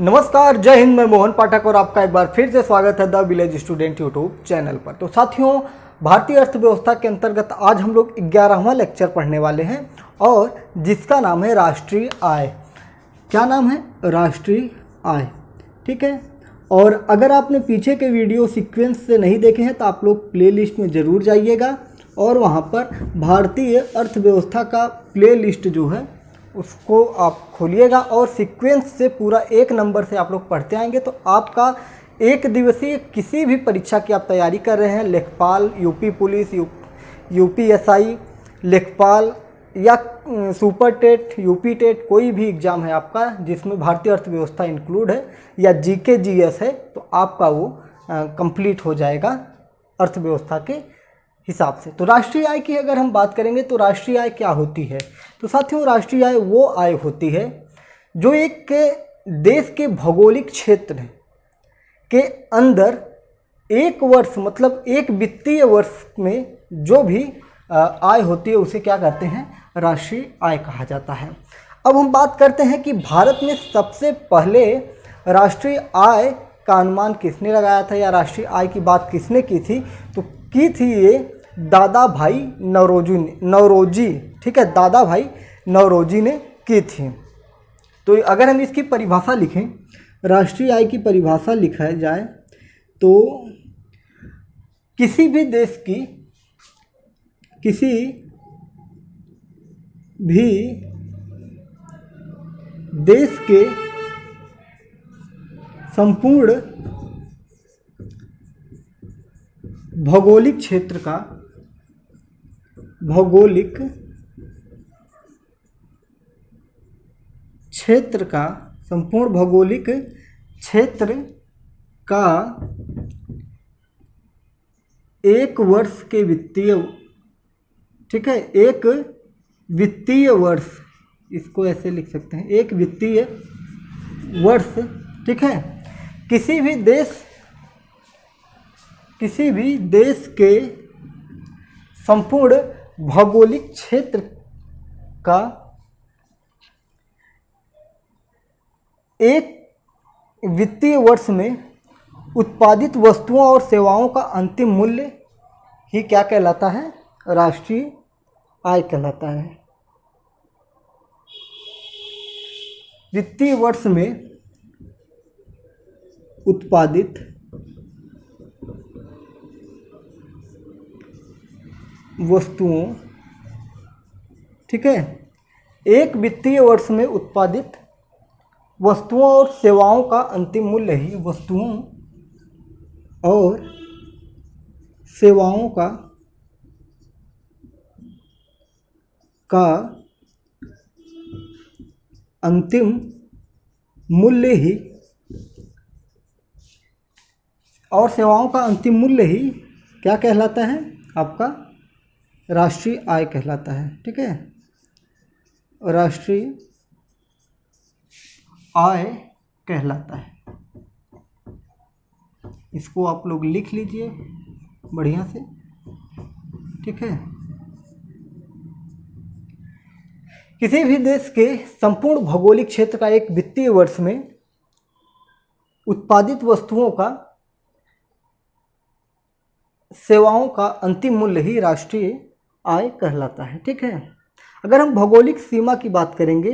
नमस्कार, जय हिंद। मैं मोहन पाठक और आपका एक बार फिर से स्वागत है the village student YouTube channel पर। तो साथियों, भारतीय अर्थव्यवस्था के अंतर्गत आज हम लोग 11वां लेक्चर पढ़ने वाले हैं और जिसका नाम है राष्ट्रीय आय। क्या नाम है? राष्ट्रीय आय। ठीक है। और अगर आपने पीछे के वीडियो सीक्वेंस से नहीं देखे हैं तो आप लोग प्लेलिस्ट में ज़रूर जाइएगा और वहाँ पर भारतीय अर्थव्यवस्था का प्लेलिस्ट जो है उसको आप खोलिएगा और सीक्वेंस से पूरा एक नंबर से आप लोग पढ़ते आएंगे तो आपका एक दिवसीय किसी भी परीक्षा की आप तैयारी कर रहे हैं, लेखपाल, यूपी पुलिस, यूपीएसआई, लेखपाल या सुपर टेट, यूपी टेट, कोई भी एग्ज़ाम है आपका जिसमें भारतीय अर्थव्यवस्था इंक्लूड है या जीके जीएस है तो आपका वो कंप्लीट हो जाएगा अर्थव्यवस्था के हिसाब से। तो राष्ट्रीय आय की अगर हम बात करेंगे तो राष्ट्रीय आय क्या होती है? तो साथियों, राष्ट्रीय आय वो आय होती है जो एक देश के भौगोलिक क्षेत्र के अंदर एक वर्ष मतलब एक वित्तीय वर्ष में जो भी आय होती है उसे क्या कहते हैं? राष्ट्रीय आय कहा जाता है। अब हम बात करते हैं कि भारत में सबसे पहले राष्ट्रीय आय का अनुमान किसने लगाया था या राष्ट्रीय आय की बात किसने की थी? तो की थी ये दादा भाई नौरोजी। ठीक है, दादा भाई नौरोजी ने की थी। तो अगर हम इसकी परिभाषा लिखें, राष्ट्रीय आय की परिभाषा लिखा जाए तो किसी भी देश के संपूर्ण भौगोलिक क्षेत्र का संपूर्ण भौगोलिक क्षेत्र का एक वर्ष के वित्तीय, ठीक है, एक वित्तीय वर्ष, इसको ऐसे लिख सकते हैं, एक वित्तीय वर्ष। ठीक है, किसी भी देश के संपूर्ण भौगोलिक क्षेत्र का एक वित्तीय वर्ष में उत्पादित वस्तुओं और सेवाओं का अंतिम मूल्य ही क्या कहलाता है? राष्ट्रीय आय कहलाता है। वित्तीय वर्ष में उत्पादित वस्तुओं, ठीक है, एक वित्तीय वर्ष में उत्पादित वस्तुओं और सेवाओं का अंतिम मूल्य ही वस्तुओं और सेवाओं का अंतिम मूल्य ही और सेवाओं का अंतिम मूल्य ही क्या कहलाता है? आपका राष्ट्रीय आय कहलाता है। ठीक है, राष्ट्रीय आय कहलाता है। इसको आप लोग लिख लीजिए बढ़िया से। ठीक है, किसी भी देश के संपूर्ण भौगोलिक क्षेत्र का एक वित्तीय वर्ष में उत्पादित वस्तुओं का सेवाओं का अंतिम मूल्य ही राष्ट्रीय आय कहलाता है। ठीक है, अगर हम भौगोलिक सीमा की बात करेंगे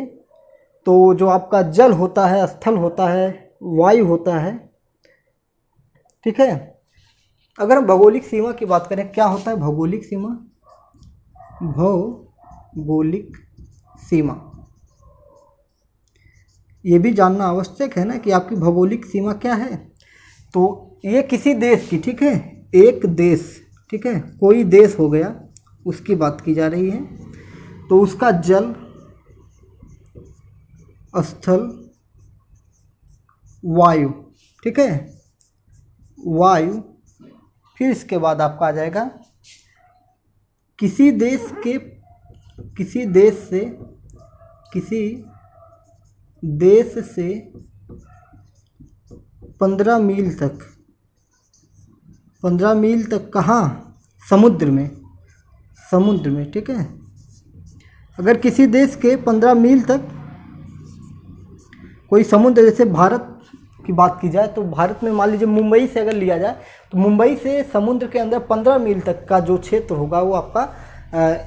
तो जो आपका जल होता है, स्थल होता है, वायु होता है, ठीक है, अगर हम भौगोलिक सीमा की बात करें, क्या होता है भौगोलिक सीमा? भौगोलिक सीमा, ये भी जानना आवश्यक है ना कि आपकी भौगोलिक सीमा क्या है। तो ये किसी देश की, ठीक है, एक देश, ठीक है, कोई देश हो गया, उसकी बात की जा रही है। तो उसका जल, स्थल, वायु, ठीक है, वायु, फिर इसके बाद आपका आ जाएगा किसी देश से 15 मील तक कहाँ? समुद्र में। ठीक है, अगर किसी देश के 15 मील तक कोई समुद्र, जैसे भारत की बात की जाए तो भारत में मान लीजिए मुंबई से अगर लिया जाए तो मुंबई से समुद्र के अंदर 15 मील तक का जो क्षेत्र होगा वो आपका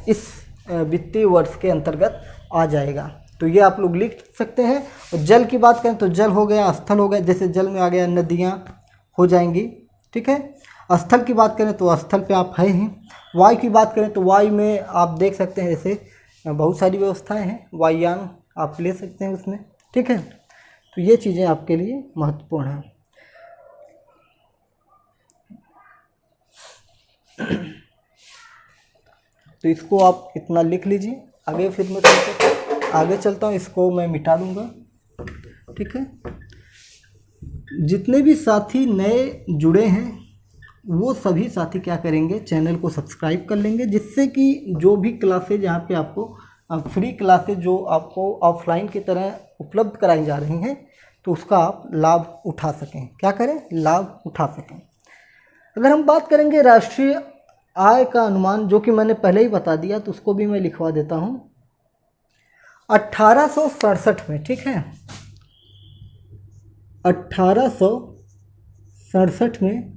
इस वित्तीय वर्ष के अंतर्गत आ जाएगा। तो ये आप लोग लिख सकते हैं। और जल की बात करें तो जल हो गया, स्थल हो गया, जैसे जल में आ गया नदियाँ हो जाएंगी, ठीक है। स्थल की बात करें तो स्थल पे आप है ही। वायु की बात करें तो वायु में आप देख सकते हैं जैसे बहुत सारी व्यवस्थाएं हैं, वायुयान आप ले सकते हैं उसमें, ठीक है। तो ये चीज़ें आपके लिए महत्वपूर्ण हैं। तो इसको आप इतना लिख लीजिए। आगे फिर मैं आगे चलता हूँ, इसको मैं मिटा दूंगा, ठीक है। जितने भी साथी नए जुड़े हैं वो सभी साथी क्या करेंगे, चैनल को सब्सक्राइब कर लेंगे, जिससे कि जो भी क्लासेज यहाँ पे आपको फ्री क्लासेज जो आपको ऑफलाइन की तरह उपलब्ध कराई जा रही हैं तो उसका आप लाभ उठा सकें। क्या करें, लाभ उठा सकें। अगर हम बात करेंगे राष्ट्रीय आय का अनुमान, जो कि मैंने पहले ही बता दिया, तो उसको भी मैं लिखवा देता हूँ। 1867 में, ठीक है, 1867 में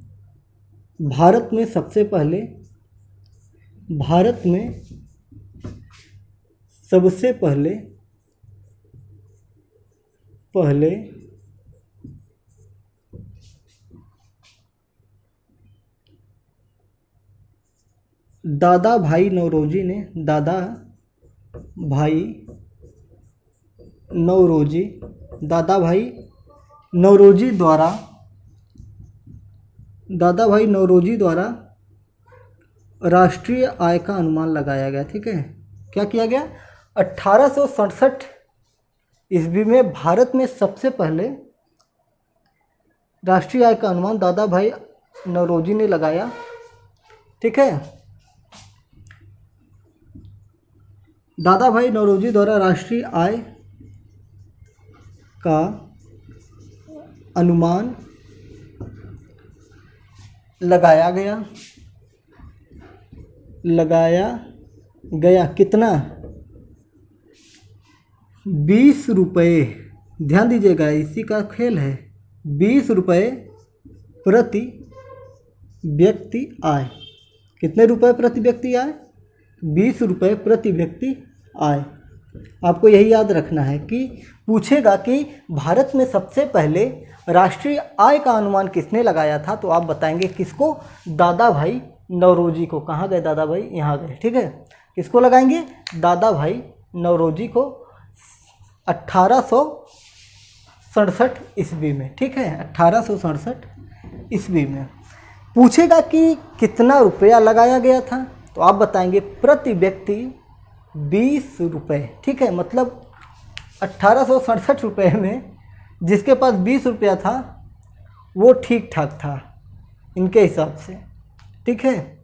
भारत में सबसे पहले दादा भाई नौरोजी द्वारा राष्ट्रीय आय का अनुमान लगाया गया, ठीक है। क्या किया गया, 1867 ईस्वी में भारत में सबसे पहले राष्ट्रीय आय का अनुमान दादा भाई नौरोजी ने लगाया, ठीक है। दादा भाई नौरोजी द्वारा राष्ट्रीय आय का अनुमान लगाया गया कितना, 20 रुपये। ध्यान दीजिएगा, इसी का खेल है, 20 रुपये प्रति व्यक्ति आय। कितने रुपए प्रति व्यक्ति आय, 20 रुपये प्रति व्यक्ति आय। आपको यही याद रखना है कि पूछेगा कि भारत में सबसे पहले राष्ट्रीय आय का अनुमान किसने लगाया था, तो आप बताएंगे किसको, दादा भाई नौरोजी को। कहाँ गए दादा भाई, यहाँ गए, ठीक है। किसको लगाएंगे, दादा भाई नौरोजी को 1867 ईस्वी में, ठीक है, 1867 ईस्वी में। पूछेगा कि कितना रुपया लगाया गया था, तो आप बताएंगे प्रति व्यक्ति 20 रुपये, ठीक है। मतलब 1867 रुपये में जिसके पास 20 रुपया था वो ठीक ठाक था इनके हिसाब से, ठीक है।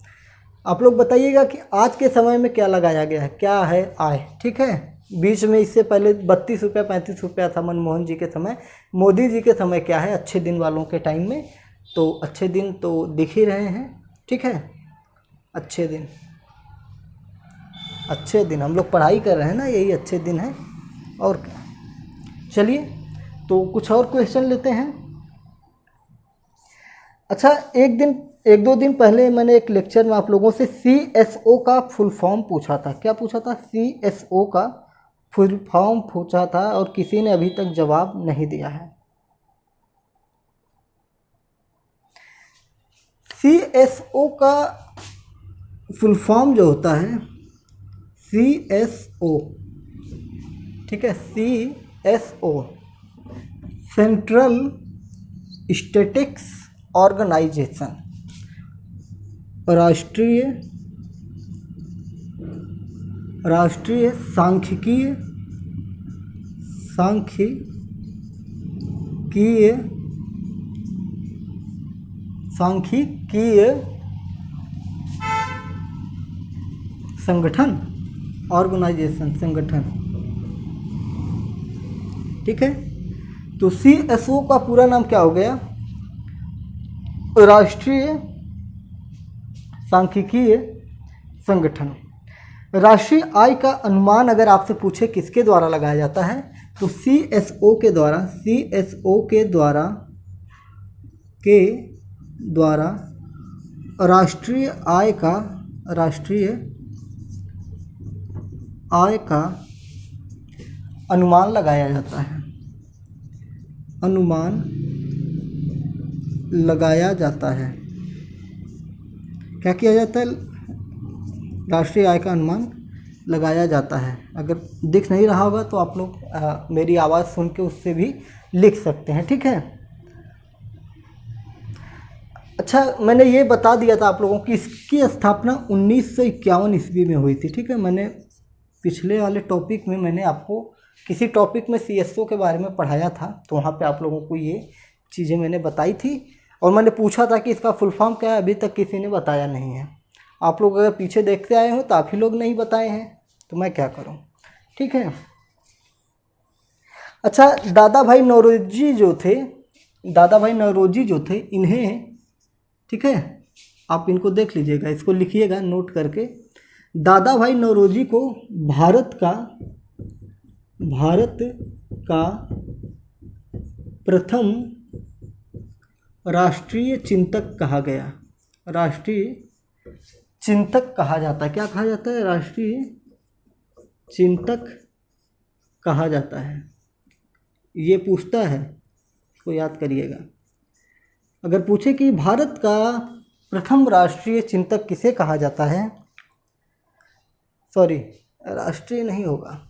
आप लोग बताइएगा कि आज के समय में क्या लगाया गया है, क्या है आय, ठीक है। बीच में इससे पहले 32 रुपया 35 रुपया था मनमोहन जी के समय। मोदी जी के समय क्या है, अच्छे दिन वालों के टाइम में, तो अच्छे दिन तो दिख ही रहे हैं, ठीक है। अच्छे दिन हम लोग पढ़ाई कर रहे हैं ना, यही अच्छे दिन है और क्या। चलिए तो कुछ और क्वेश्चन लेते हैं। अच्छा, एक दो दिन पहले मैंने एक लेक्चर में आप लोगों से CSO का फुल फॉर्म पूछा था। क्या पूछा था, CSO का फुल फॉर्म पूछा था और किसी ने अभी तक जवाब नहीं दिया है। CSO का फुल फॉर्म जो होता है CSO, ठीक है, CSO सेंट्रल स्टैटिस्टिक्स ऑर्गेनाइजेशन, राष्ट्रीय सांख्यिकीय संगठन, ऑर्गेनाइजेशन, संगठन, ठीक है। तो CSO का पूरा नाम क्या हो गया, राष्ट्रीय सांख्यिकीय संगठन। राष्ट्रीय आय का अनुमान अगर आपसे पूछे किसके द्वारा लगाया जाता है, तो CSO के द्वारा राष्ट्रीय आय का अनुमान लगाया जाता है। क्या किया जाता है? राष्ट्रीय आय का अनुमान लगाया जाता है। अगर दिख नहीं रहा होगा तो आप लोग मेरी आवाज़ सुन के उससे भी लिख सकते हैं, ठीक है। अच्छा, मैंने ये बता दिया था आप लोगों की इसकी स्थापना 1951 ईस्वी में हुई थी, ठीक है। मैंने पिछले वाले टॉपिक में मैंने आपको किसी टॉपिक में CSO के बारे में पढ़ाया था, तो वहाँ पे आप लोगों को ये चीज़ें मैंने बताई थी और मैंने पूछा था कि इसका फुल फॉर्म क्या है। अभी तक किसी ने बताया नहीं है। आप लोग अगर पीछे देखते आए हो तो आप ही लोग नहीं बताए हैं, तो मैं क्या करूं, ठीक है। अच्छा, दादा भाई नौरोजी जो थे इन्हें, ठीक है, आप इनको देख लीजिएगा, इसको लिखिएगा नोट करके। दादा भाई नौरोजी को भारत का प्रथम राष्ट्रीय चिंतक कहा गया। राष्ट्रीय चिंतक कहा जाता है। क्या कहा जाता है? राष्ट्रीय चिंतक कहा जाता है। ये पूछता है, इसको याद करिएगा। अगर पूछे कि भारत का प्रथम राष्ट्रीय चिंतक किसे कहा जाता है, सॉरी राष्ट्रीय नहीं होगा,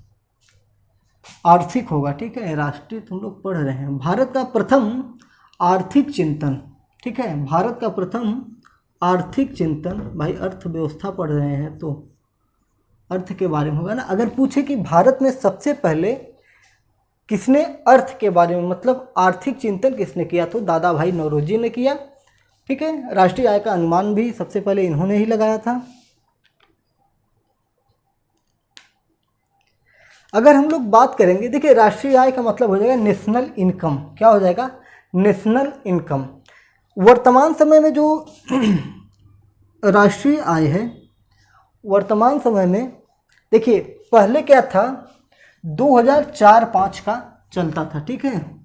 आर्थिक होगा, ठीक है। राष्ट्रीय तुम लोग पढ़ रहे हैं। भारत का प्रथम आर्थिक चिंतन, ठीक है, भारत का प्रथम आर्थिक चिंतन। भाई अर्थव्यवस्था पढ़ रहे हैं तो अर्थ के बारे में होगा ना। अगर पूछे कि भारत में सबसे पहले किसने अर्थ के बारे में मतलब आर्थिक चिंतन किसने किया, तो दादा भाई नौरोजी ने किया, ठीक है। राष्ट्रीय आय का अनुमान भी सबसे पहले इन्होंने ही लगाया था। अगर हम लोग बात करेंगे, देखिए राष्ट्रीय आय का मतलब हो जाएगा नेशनल इनकम। क्या हो जाएगा? National income. वर्तमान समय में जो राष्ट्रीय आय है, वर्तमान समय में देखिए पहले क्या था, 2004-5 का चलता था, ठीक है।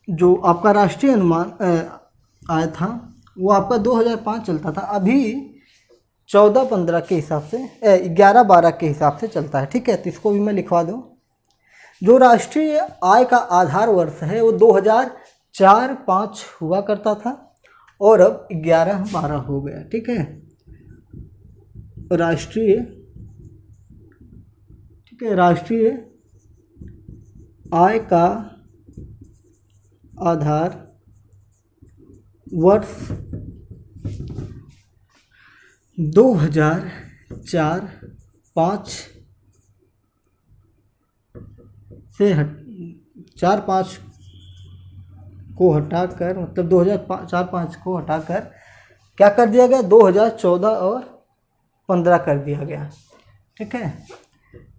जो आपका राष्ट्रीय अनुमान आय था वो आपका 2005 चलता था। अभी 14-15 के हिसाब से 11-12 के हिसाब से चलता है, ठीक है। तो इसको भी मैं लिखवा दूँ। जो राष्ट्रीय आय का आधार वर्ष है वो 2004-5 हुआ करता था और अब 11-12 हो गया, ठीक है। राष्ट्रीय आय का आधार वर्ष 2004-5 से 4-5 को हटाकर, मतलब 2004-5 को हटाकर क्या कर दिया गया, 2014 और 15 कर दिया गया, ठीक है।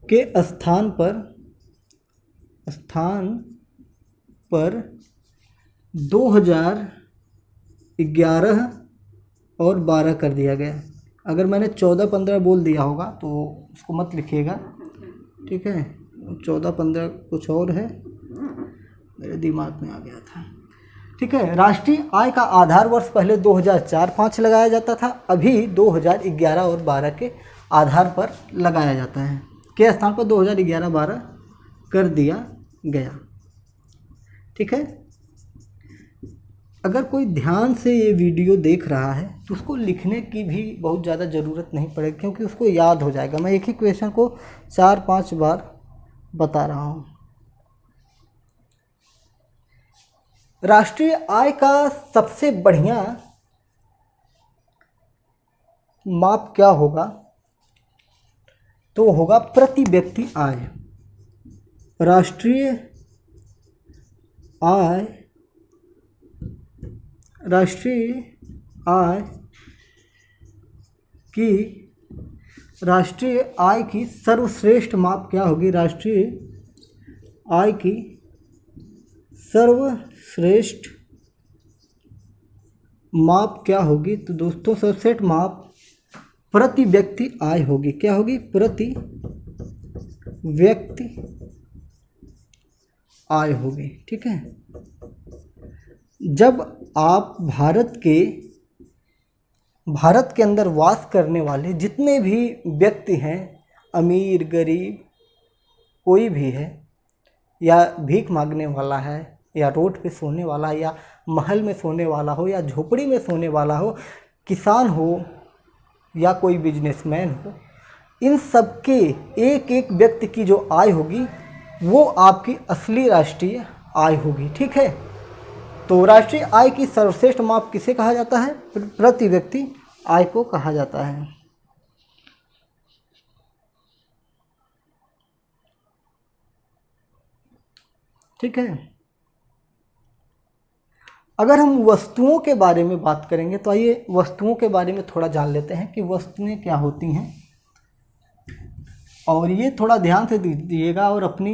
के स्थान पर 2011 और 12 कर दिया गया। अगर मैंने 14-15 बोल दिया होगा तो उसको मत लिखिएगा, ठीक है। 14-15 कुछ और है, मेरे दिमाग में आ गया था, ठीक है। राष्ट्रीय आय का आधार वर्ष पहले 2004-5 लगाया जाता था, अभी 2011 और 12 के आधार पर लगाया जाता है। के स्थान पर 2011-12 कर दिया गया, ठीक है। अगर कोई ध्यान से ये वीडियो देख रहा है तो उसको लिखने की भी बहुत ज़्यादा ज़रूरत नहीं पड़ेगी, क्योंकि उसको याद हो जाएगा। मैं एक ही क्वेश्चन को 4-5 बार बता रहा हूँ। राष्ट्रीय आय का सबसे बढ़िया माप क्या होगा, तो होगा प्रति व्यक्ति आय। राष्ट्रीय आय की सर्वश्रेष्ठ माप क्या होगी? राष्ट्रीय आय की सर्वश्रेष्ठ माप क्या होगी? तो दोस्तों सर्वश्रेष्ठ माप प्रति व्यक्ति आय होगी। क्या होगी? प्रति व्यक्ति आय होगी। ठीक है, जब आप भारत के अंदर वास करने वाले जितने भी व्यक्ति हैं, अमीर गरीब कोई भी है, या भीख मांगने वाला है, या रोड पे सोने वाला, या महल में सोने वाला हो, या झोपड़ी में सोने वाला हो, किसान हो या कोई बिजनेसमैन हो, इन सबके एक एक व्यक्ति की जो आय होगी वो आपकी असली राष्ट्रीय आय होगी। ठीक है, तो राष्ट्रीय आय की सर्वश्रेष्ठ माप किसे कहा जाता है? प्रति व्यक्ति आय को कहा जाता है। ठीक है, अगर हम वस्तुओं के बारे में बात करेंगे तो आइए वस्तुओं के बारे में थोड़ा जान लेते हैं कि वस्तुएं क्या होती हैं, और ये थोड़ा ध्यान से दीजिएगा और अपनी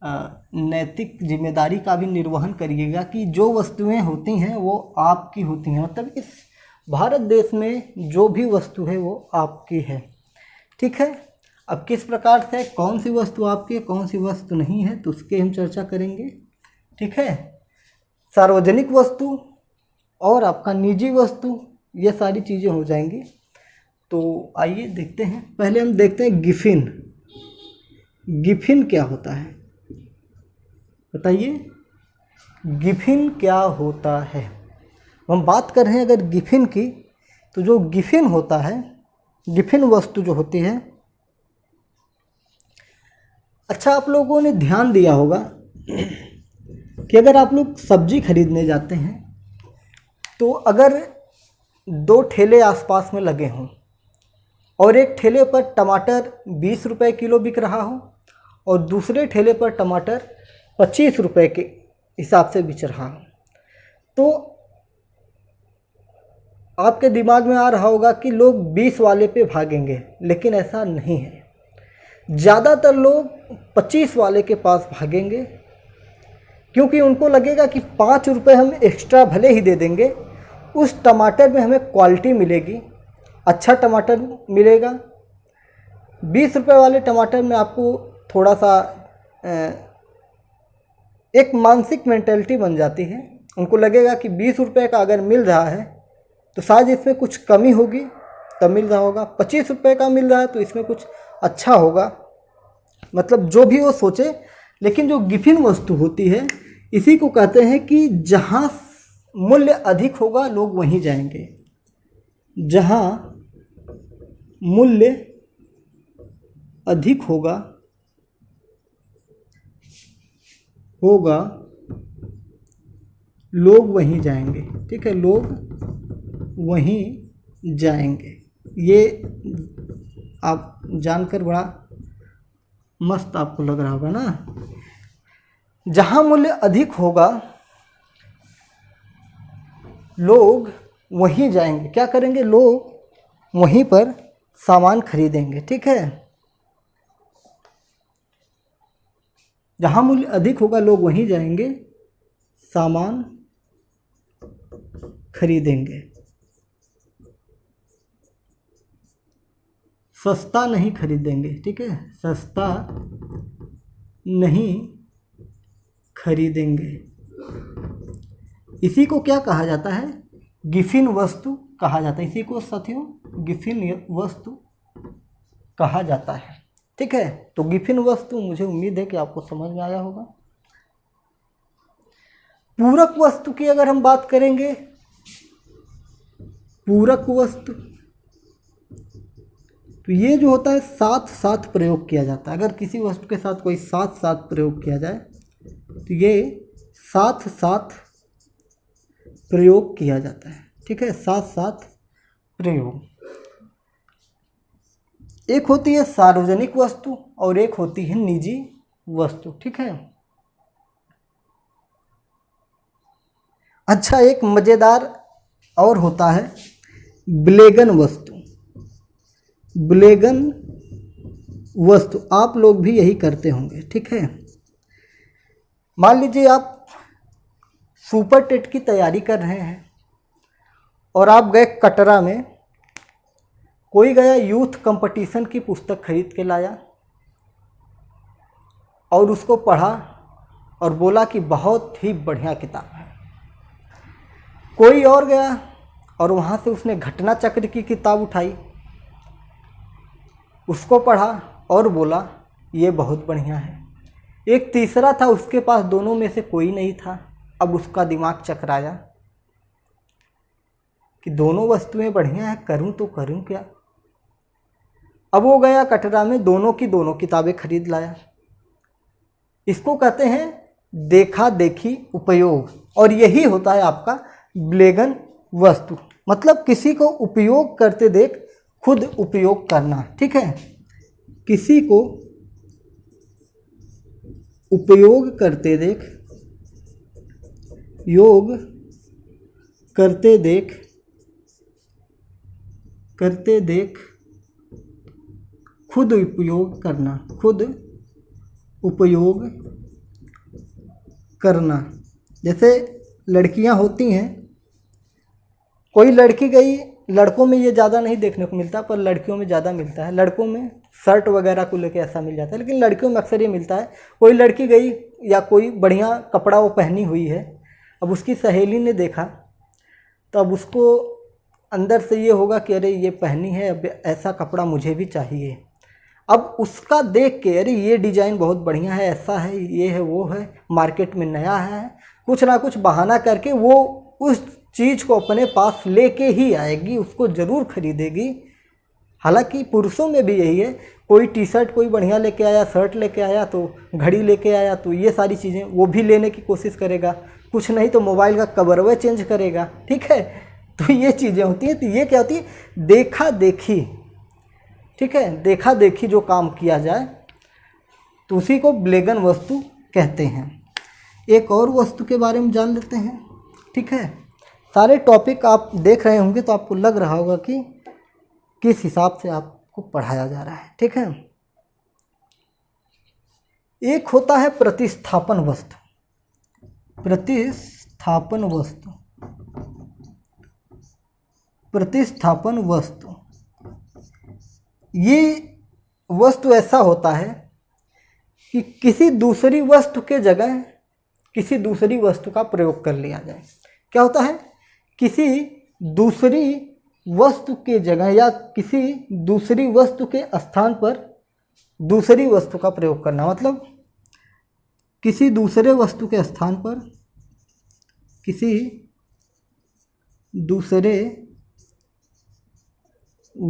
नैतिक जिम्मेदारी का भी निर्वहन करिएगा कि जो वस्तुएं होती हैं वो आपकी होती हैं, मतलब इस भारत देश में जो भी वस्तु है वो आपकी है। ठीक है, अब किस प्रकार से कौन सी वस्तु आपकी है, कौन सी वस्तु नहीं है, तो उसके हम चर्चा करेंगे। ठीक है, सार्वजनिक वस्तु और आपका निजी वस्तु, ये सारी चीज़ें हो जाएंगी। तो आइए देखते हैं, पहले हम देखते हैं गिफिन। गिफिन क्या होता है बताइए, गिफिन क्या होता है? हम बात कर रहे हैं अगर गिफिन की, तो जो गिफिन होता है, गिफिन वस्तु जो होती है, अच्छा आप लोगों ने ध्यान दिया होगा कि अगर आप लोग सब्जी खरीदने जाते हैं तो अगर दो ठेले आसपास में लगे हों और एक ठेले पर टमाटर 20 रुपए किलो बिक रहा हो और दूसरे ठेले पर टमाटर 25 रुपए के हिसाब से बिक रहा हो, तो आपके दिमाग में आ रहा होगा कि लोग 20 वाले पे भागेंगे, लेकिन ऐसा नहीं है। ज़्यादातर लोग 25 वाले के पास भागेंगे, क्योंकि उनको लगेगा कि 5 रुपये हम एक्स्ट्रा भले ही दे देंगे, उस टमाटर में हमें क्वालिटी मिलेगी, अच्छा टमाटर मिलेगा। 20 रुपये वाले टमाटर में आपको थोड़ा सा एक मानसिक मेंटेलिटी बन जाती है, उनको लगेगा कि 20 रुपये का अगर मिल रहा है तो शायद इसमें कुछ कमी होगी तब मिल रहा होगा, 25 रुपये का मिल रहा है तो इसमें कुछ अच्छा होगा, मतलब जो भी वो सोचे। लेकिन जो गिफिन वस्तु होती है, इसी को कहते हैं कि जहाँ मूल्य अधिक होगा लोग वहीं जाएंगे, जहाँ मूल्य अधिक होगा लोग वहीं जाएंगे। ठीक है, लोग वहीं जाएंगे, ये आप जानकर बड़ा मस्त आपको लग रहा होगा ना। जहाँ मूल्य अधिक होगा लोग वहीं जाएंगे, क्या करेंगे, लोग वहीं पर सामान खरीदेंगे। ठीक है, जहाँ मूल्य अधिक होगा लोग वहीं जाएंगे, सामान खरीदेंगे, सस्ता नहीं खरीदेंगे। ठीक है, सस्ता नहीं खरीदेंगे। इसी को क्या कहा जाता है, गिफिन वस्तु कहा जाता है। इसी को साथियों गिफिन वस्तु कहा जाता है। ठीक है, तो गिफिन वस्तु मुझे उम्मीद है कि आपको समझ में आया होगा। पूरक वस्तु की अगर हम बात करेंगे, पूरक वस्तु, तो ये जो होता है साथ साथ प्रयोग किया जाता है। अगर किसी वस्तु के साथ कोई साथ साथ प्रयोग किया जाए तो ये साथ साथ प्रयोग किया जाता है। ठीक है, साथ साथ प्रयोग। एक होती है सार्वजनिक वस्तु और एक होती है निजी वस्तु। ठीक है, अच्छा एक मज़ेदार और होता है ब्लेगन वस्तु। ब्लेगन वस्तु आप लोग भी यही करते होंगे। ठीक है, मान लीजिए आप सुपर टेट की तैयारी कर रहे हैं और आप गए कटरा में, कोई गया यूथ कंपटीशन की पुस्तक खरीद के लाया और उसको पढ़ा और बोला कि बहुत ही बढ़िया किताब है। कोई और गया और वहाँ से उसने घटना चक्र की किताब उठाई, उसको पढ़ा और बोला ये बहुत बढ़िया है। एक तीसरा था, उसके पास दोनों में से कोई नहीं था। अब उसका दिमाग चकराया कि दोनों वस्तुएं बढ़िया हैं, करूं तो करूं क्या। अब वो गया कटरा में, दोनों की दोनों किताबें खरीद लाया। इसको कहते हैं देखा देखी उपयोग, और यही होता है आपका ब्लेगन वस्तु, मतलब किसी को उपयोग करते देख खुद उपयोग करना। ठीक है, किसी को उपयोग करते देख, योग करते देख खुद उपयोग करना, खुद उपयोग करना। जैसे लड़कियां होती हैं, कोई लड़की गई, लड़कों में ये ज़्यादा नहीं देखने को मिलता पर लड़कियों में ज़्यादा मिलता है। लड़कों में शर्ट वगैरह को लेके ऐसा मिल जाता है, लेकिन लड़कियों में अक्सर ये मिलता है। कोई लड़की गई या कोई बढ़िया कपड़ा वो पहनी हुई है, अब उसकी सहेली ने देखा तो अब उसको अंदर से ये होगा कि अरे ये पहनी है, अब ऐसा कपड़ा मुझे भी चाहिए। अब उसका देख के अरे ये डिज़ाइन बहुत बढ़िया है, ऐसा है, ये है, वो है, मार्केट में नया है, कुछ ना कुछ बहाना करके वो उस चीज़ को अपने पास लेके ही आएगी, उसको ज़रूर खरीदेगी। हालांकि पुरुषों में भी यही है, कोई टी शर्ट कोई बढ़िया लेके आया, शर्ट लेके आया, तो घड़ी लेके आया, तो ये सारी चीज़ें वो भी लेने की कोशिश करेगा, कुछ नहीं तो मोबाइल का कवरवे चेंज करेगा। ठीक है, तो ये चीज़ें होती हैं। तो ये क्या होती है, देखा देखी। ठीक है, देखा देखी जो काम किया जाए तो उसी को ब्लेगन वस्तु कहते हैं। एक और वस्तु के बारे में जान लेते हैं। ठीक है, सारे टॉपिक आप देख रहे होंगे तो आपको लग रहा होगा कि किस हिसाब से आपको पढ़ाया जा रहा है। ठीक है, एक होता है प्रतिस्थापन वस्तु। प्रतिस्थापन वस्तु, प्रतिस्थापन वस्तु, ये वस्तु ऐसा होता है कि किसी दूसरी वस्तु के जगह किसी दूसरी वस्तु का प्रयोग कर लिया जाए। क्या होता है, किसी दूसरी वस्तु के जगह या किसी दूसरी वस्तु के स्थान पर दूसरी वस्तु का प्रयोग करना। मतलब किसी दूसरे वस्तु के स्थान पर किसी दूसरे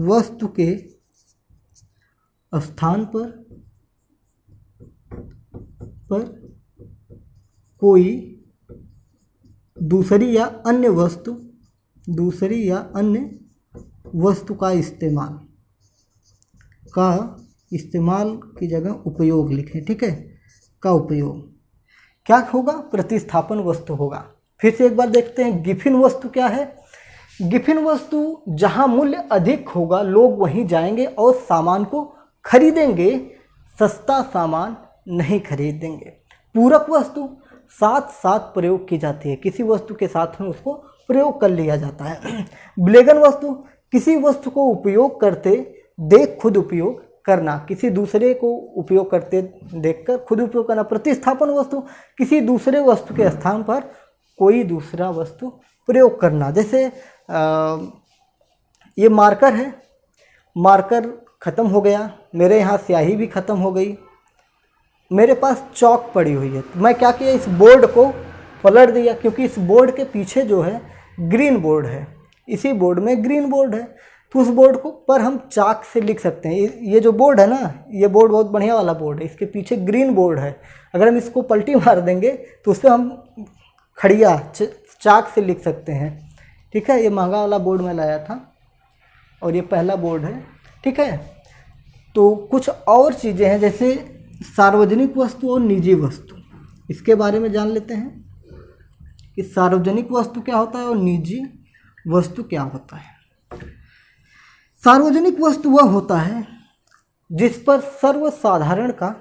वस्तु के स्थान पर कोई दूसरी या अन्य वस्तु का इस्तेमाल की जगह उपयोग लिखें। ठीक है, का उपयोग क्या होगा, प्रतिस्थापन वस्तु होगा। फिर से एक बार देखते हैं गिफिन वस्तु क्या है। गिफिन वस्तु जहां मूल्य अधिक होगा लोग वहीं जाएंगे और सामान को खरीदेंगे, सस्ता सामान नहीं खरीदेंगे। पूरक वस्तु साथ साथ प्रयोग की जाती है, किसी वस्तु के साथ में उसको प्रयोग कर लिया जाता है। ब्लेगन वस्तु किसी वस्तु को उपयोग करते देख खुद उपयोग करना, किसी दूसरे को उपयोग करते देखकर खुद उपयोग करना। प्रतिस्थापन वस्तु किसी दूसरे वस्तु के स्थान पर कोई दूसरा वस्तु प्रयोग करना। जैसे ये मार्कर है, मार्कर ख़त्म हो गया, मेरे यहाँ स्याही भी ख़त्म हो गई, मेरे पास चौक पड़ी हुई है, तो मैं क्या किया, इस बोर्ड को पलट दिया, क्योंकि इस बोर्ड के पीछे जो है ग्रीन बोर्ड है, इसी बोर्ड में ग्रीन बोर्ड है, तो उस बोर्ड को पर हम चाक से लिख सकते हैं। ये जो बोर्ड है ना, ये बोर्ड बहुत बढ़िया वाला बोर्ड है, इसके पीछे ग्रीन बोर्ड है, अगर हम इसको पलटी मार देंगे तो उस पर हम खड़िया चाक से लिख सकते हैं। ठीक है, ये महंगा वाला बोर्ड मैं लाया था और ये पहला बोर्ड है। ठीक है, तो कुछ और चीज़ें हैं जैसे सार्वजनिक वस्तु और निजी वस्तु, इसके बारे में जान लेते हैं कि सार्वजनिक वस्तु क्या होता है और निजी वस्तु क्या होता है। सार्वजनिक वस्तु वह होता है जिस पर सर्वसाधारण का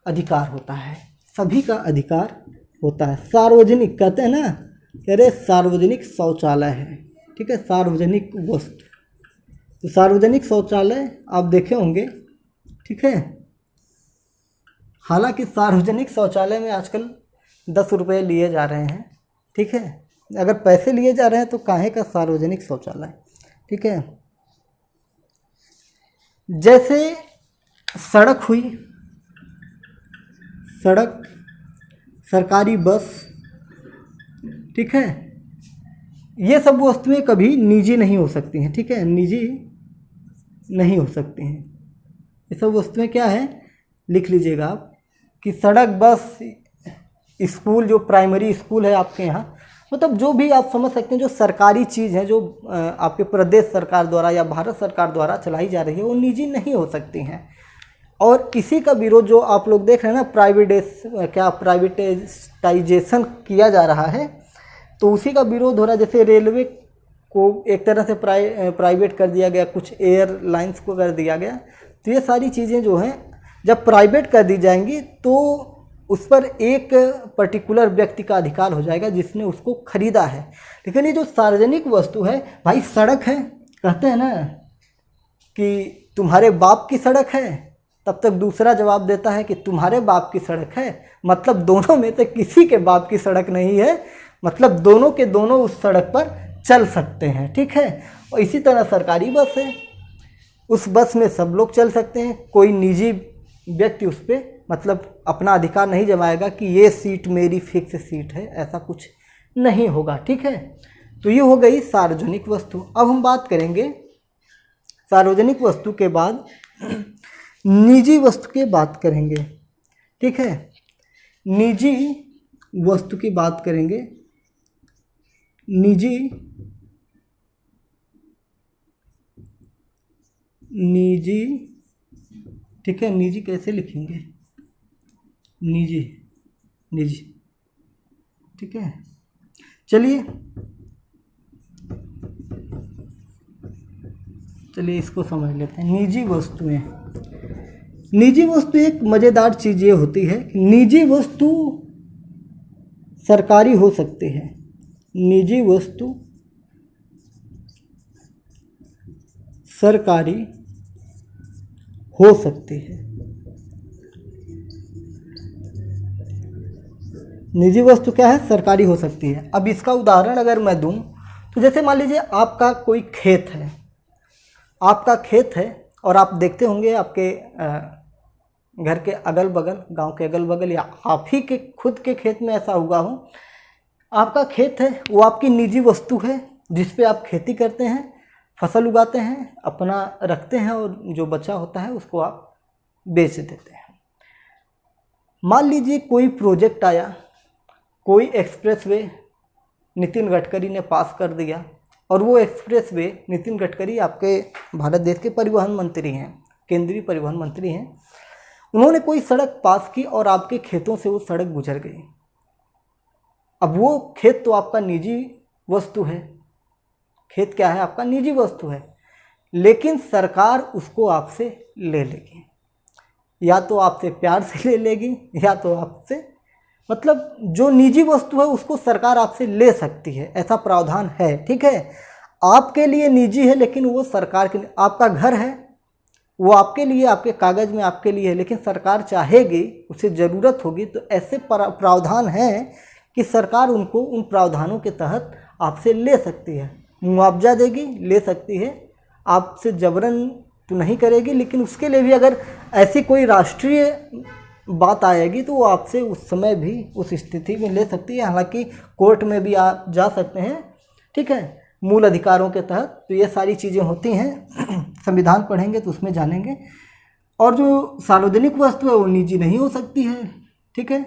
अधिकार होता है, सभी का अधिकार होता है। सार्वजनिक कहते हैं ना, अरे सार्वजनिक शौचालय है, ठीक है, सार्वजनिक वस्तु, तो सार्वजनिक शौचालय आप देखे होंगे। ठीक है, हालांकि सार्वजनिक शौचालय में आजकल 10 रुपये लिए जा रहे हैं, ठीक है। अगर पैसे लिए जा रहे हैं तो काहे का सार्वजनिक शौचालय, ठीक है। जैसे सड़क हुई, सड़क, सरकारी बस, ठीक है, ये सब वस्तुएं कभी निजी नहीं हो सकती हैं, ठीक है, निजी नहीं हो सकती हैं। ये सब वस्तुएं क्या है, लिख लीजिएगा आप कि सड़क, बस, स्कूल, जो प्राइमरी स्कूल है आपके यहाँ, मतलब जो भी आप समझ सकते हैं जो सरकारी चीज़ है, जो आपके प्रदेश सरकार द्वारा या भारत सरकार द्वारा चलाई जा रही है, वो निजी नहीं हो सकती हैं। और इसी का विरोध जो आप लोग देख रहे हैं ना, प्राइवेटाइजेशन किया जा रहा है, तो उसी का विरोध हो रहा है। जैसे रेलवे को एक तरह से प्राइवेट कर दिया गया, कुछ एयरलाइंस को कर दिया गया, तो ये सारी चीज़ें जो हैं जब प्राइवेट कर दी जाएंगी तो उस पर एक पर्टिकुलर व्यक्ति का अधिकार हो जाएगा जिसने उसको खरीदा है। लेकिन ये जो सार्वजनिक वस्तु है, भाई सड़क है, कहते हैं ना कि तुम्हारे बाप की सड़क है, तब तक दूसरा जवाब देता है कि तुम्हारे बाप की सड़क है, मतलब दोनों में से किसी के बाप की सड़क नहीं है, मतलब दोनों के दोनों उस सड़क पर चल सकते हैं, ठीक है। और इसी तरह सरकारी बस है, उस बस में सब लोग चल सकते हैं, कोई निजी व्यक्ति उस पर मतलब अपना अधिकार नहीं जमाएगा कि ये सीट मेरी फिक्स सीट है, ऐसा कुछ नहीं होगा, ठीक है। तो ये हो गई सार्वजनिक वस्तु। अब हम बात करेंगे सार्वजनिक वस्तु के बाद निजी वस्तु की बात करेंगे, ठीक है। निजी वस्तु की बात करेंगे, निजी ठीक है। निजी कैसे लिखेंगे, निजी, ठीक है। चलिए इसको समझ लेते हैं। निजी वस्तुएं, निजी वस्तु एक मज़ेदार चीज़ ये होती है कि निजी वस्तु सरकारी हो सकती है, निजी वस्तु सरकारी हो सकती है। निजी वस्तु क्या है, सरकारी हो सकती है। अब इसका उदाहरण अगर मैं दूं तो जैसे मान लीजिए आपका कोई खेत है, आपका खेत है और आप देखते होंगे आपके घर के अगल बगल, गांव के अगल बगल, या आप ही के खुद के खेत में ऐसा हुआ हो, आपका खेत है, वो आपकी निजी वस्तु है जिस पे आप खेती करते हैं, फसल उगाते हैं, अपना रखते हैं और जो बचा होता है उसको आप बेच देते हैं। मान लीजिए कोई प्रोजेक्ट आया, कोई एक्सप्रेसवे नितिन गडकरी ने पास कर दिया, और वो एक्सप्रेसवे नितिन गडकरी आपके भारत देश के परिवहन मंत्री हैं, केंद्रीय परिवहन मंत्री हैं। उन्होंने कोई सड़क पास की और आपके खेतों से वो सड़क गुजर गई। अब वो खेत तो आपका निजी वस्तु है, खेत क्या है, आपका निजी वस्तु है, लेकिन सरकार उसको आपसे ले लेगी, या तो आपसे प्यार से ले लेगी, या तो आपसे, मतलब जो निजी वस्तु है उसको सरकार आपसे ले सकती है, ऐसा प्रावधान है, ठीक है। आपके लिए निजी है लेकिन वो सरकार के लिए, आपका घर है वो आपके लिए, आपके कागज़ में आपके लिए है, लेकिन सरकार चाहेगी, उसे ज़रूरत होगी तो ऐसे प्रावधान हैं कि सरकार उनको उन प्रावधानों के तहत आपसे ले सकती है, मुआवजा देगी, ले सकती है, आपसे जबरन तो नहीं करेगी, लेकिन उसके लिए भी अगर ऐसी कोई राष्ट्रीय बात आएगी तो वो आपसे उस समय भी उस स्थिति में ले सकती है। हालांकि कोर्ट में भी आप जा सकते हैं, ठीक है, मूल अधिकारों के तहत। तो ये सारी चीज़ें होती हैं, संविधान पढ़ेंगे तो उसमें जानेंगे। और जो सार्वजनिक वस्तु है वो निजी नहीं हो सकती है, ठीक है।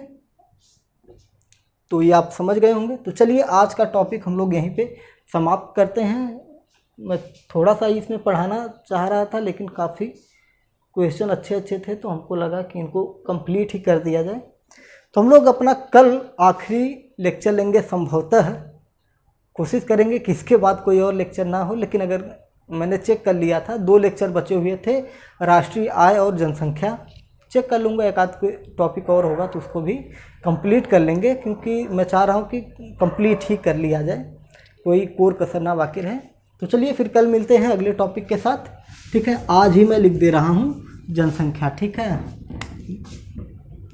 तो ये आप समझ गए होंगे। तो चलिए आज का टॉपिक हम लोग यहीं पे समाप्त करते हैं। मैं थोड़ा सा इसमें पढ़ाना चाह रहा था लेकिन काफ़ी क्वेश्चन अच्छे थे तो हमको लगा कि इनको कंप्लीट ही कर दिया जाए। तो हम लोग अपना कल आखिरी लेक्चर लेंगे, संभवतः कोशिश करेंगे कि इसके बाद कोई और लेक्चर ना हो, लेकिन अगर मैंने चेक कर लिया था 2 लेक्चर बचे हुए थे, राष्ट्रीय आय और जनसंख्या, चेक कर लूँगा, एक आध कोई टॉपिक और होगा तो उसको भी कंप्लीट कर लेंगे, क्योंकि मैं चाह रहा हूँ कि कंप्लीट ही कर लिया जाए, कोई कोर कसर ना बाकी रहे। तो चलिए फिर कल मिलते हैं अगले टॉपिक के साथ, ठीक है। आज ही मैं लिख दे रहा हूँ जनसंख्या, ठीक है।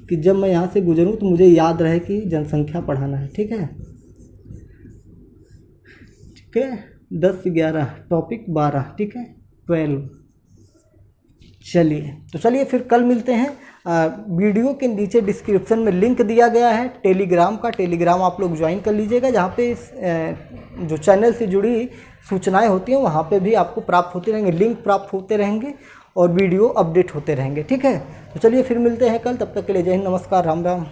कि जब मैं यहाँ से गुजरूँ तो मुझे याद रहे कि जनसंख्या पढ़ाना है। ठीक है, ठीक है, 10 11 टॉपिक 12, ठीक है, 12। चलिए फिर कल मिलते हैं। वीडियो के नीचे डिस्क्रिप्शन में लिंक दिया गया है टेलीग्राम का, टेलीग्राम आप लोग ज्वाइन कर लीजिएगा, जहाँ पे इस जो चैनल से जुड़ी सूचनाएं होती हैं वहाँ पे भी आपको प्राप्त होते रहेंगे, लिंक प्राप्त होते रहेंगे और वीडियो अपडेट होते रहेंगे। ठीक है, तो चलिए फिर मिलते हैं कल, तब तक के लिए जय हिंद, नमस्कार, राम राम।